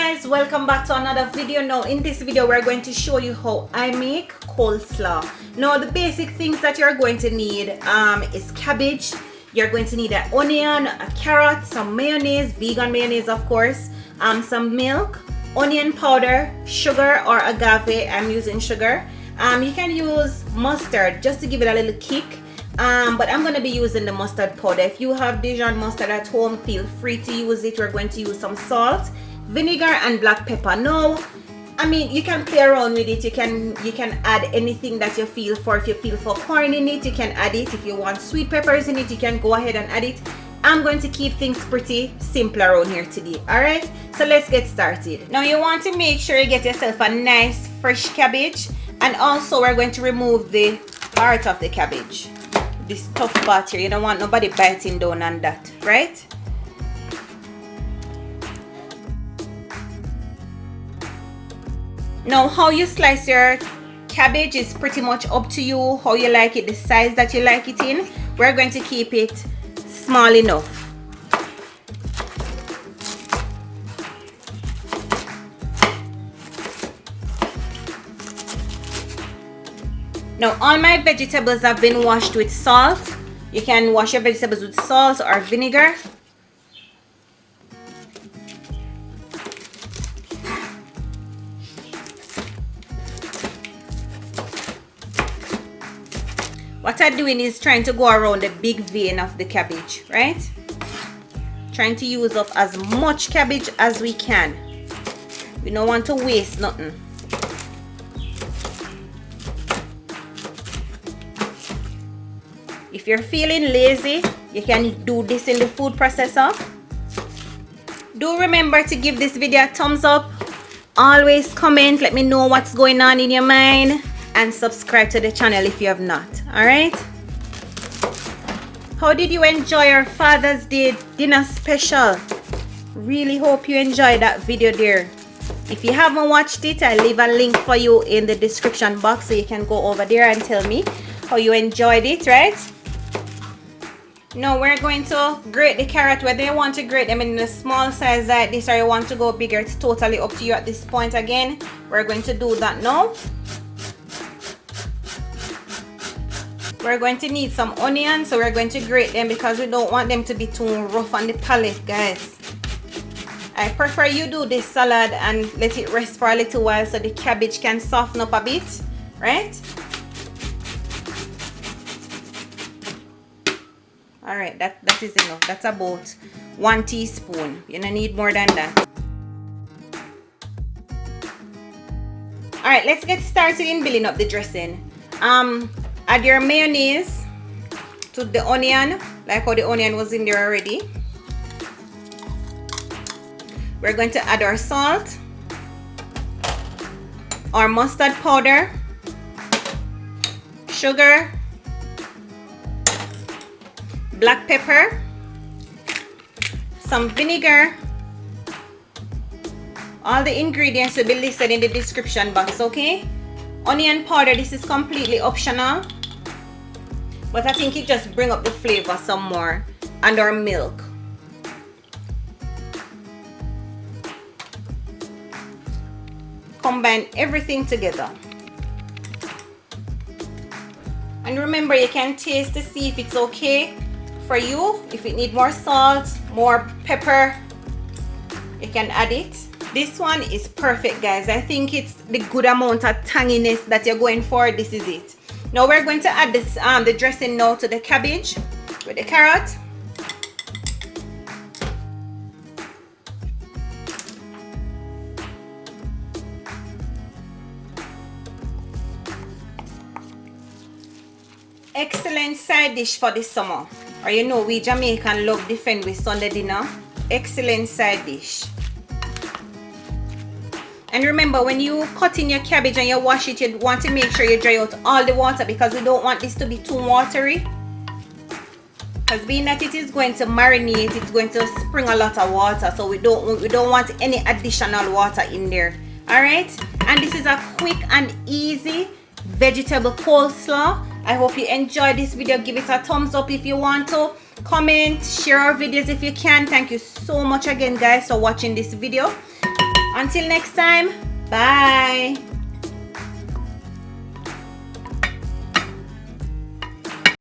guys, welcome back to another video. Now in this video we're going to show you how I make coleslaw. Now the basic things that you're going to need is cabbage. You're going to need an onion, a carrot, some mayonnaise, vegan mayonnaise of course, some milk, onion powder, sugar or agave. I'm using sugar. You can use mustard just to give it a little kick, but I'm going to be using the mustard powder. If you have Dijon mustard at home, feel free to use it. We're going to use some salt, vinegar and black pepper. Now I mean, you can play around with it. You can add anything that you feel for. If you feel for corn in it, you can add it. If you want sweet peppers in it, you can go ahead and add it. I'm going to keep things pretty simple around here today. Alright, so let's get started. Now you want to make sure you get yourself a nice fresh cabbage, and also we're going to remove the heart of the cabbage, this tough part here. You don't want nobody biting down on that, right? Now how you slice your cabbage is pretty much up to you, how you like it, the size that you like it in. We're going to keep it small enough. Now all my vegetables have been washed with salt. You can wash your vegetables with salt or vinegar. What I'm doing is trying to go around the big vein of the cabbage, right? Trying to use up as much cabbage as we can. We don't want to waste nothing. If you're feeling lazy, you can do this in the food processor. Do remember to give this video a thumbs up. Always comment, let me know what's going on in your mind. And subscribe to the channel if you have not. Alright, how did you enjoy our Father's Day dinner special? Really hope you enjoyed that video there. If you haven't watched it, I'll leave a link for you in the description box, so you can go over there and tell me how you enjoyed it, right? Now we're going to grate the carrot. Whether you want to grate them in a small size like this or you want to go bigger, it's totally up to you at this point. Again, we're going to do that now. We're going to need some onions, so we're going to grate them because we don't want them to be too rough on the palate, guys. I prefer you do this salad and let it rest for a little while so the cabbage can soften up a bit, right? Alright, that is enough. That's about 1 teaspoon. You don't need more than that. Alright, let's get started in building up the dressing. Add your mayonnaise to the onion, like how the onion was in there already. We're going to add our salt, our mustard powder, sugar, black pepper, some vinegar. All the ingredients will be listed in the description box, okay? Onion powder, this is completely optional, but I think it just bring up the flavor some more. And our milk. Combine everything together. And remember, you can taste to see if it's okay for you. If it needs more salt, more pepper, you can add it. This one is perfect, guys. I think it's the good amount of tanginess that you're going for. This is it. Now we're going to add this the dressing now to the cabbage with the carrot. Excellent side dish for the summer. Or you know, we Jamaican love defend with Sunday dinner. Excellent side dish. And remember, when you cut in your cabbage and you wash it, you want to make sure you dry out all the water, because we don't want this to be too watery. Because being that it is going to marinate, it's going to spring a lot of water, so we don't want any additional water in there. Alright, and this is a quick and easy vegetable coleslaw. I hope you enjoyed this video. Give it a thumbs up if you want to. Comment, share our videos if you can. Thank you so much again, guys, for watching this video. Until next time, bye.